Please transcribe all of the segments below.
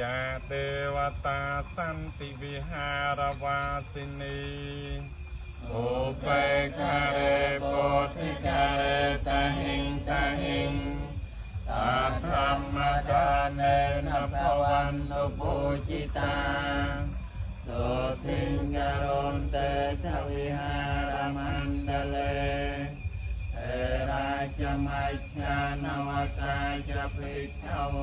ยาเทวตาสันติวิหารวาสินีอุเปกขาเรโพธิกาเรตาหิงตาหิงตาธรรมกาเนนะภวันตุปูจิตาโสทิงกโรนเตทวิหารมันเดเลเทราจมัจฉานวกาจะภิกขโว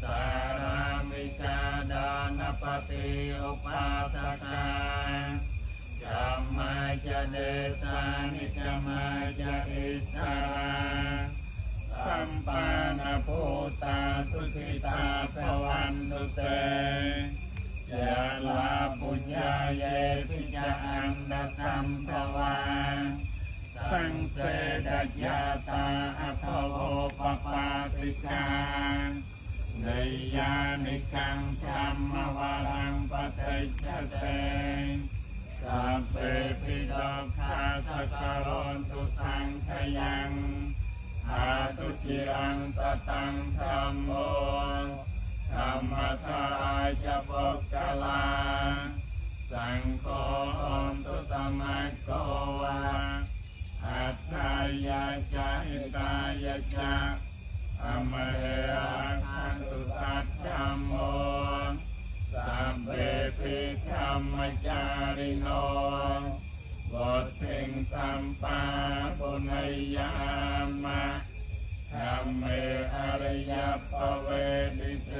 สารามิกาดานปฏิอุปาสกาจัมมาจะเดสานิจัมมาจะอิสาสัมปานภูตาสุขิตาภวันตุเตยะลาปุญญาเยปิจาอันดสัมภวาสังเสดยาตาอัพโภปปาติกาเนยานิกังธรรมวารังปฏิจเตสัพเพปิดกขาสักการนตุสังขยังอาตุจิรังสตังธัมโมธรรมทายจะปกกลาสังโฆตุสมัคโกวาอัตถายาจาหิตายาจาอมเหราคันตุสัจธัมโมสัพเพปิธัมมจาริโนบทเพ่งสัมปาปุณยามะธัมเมอริยปเวดิเต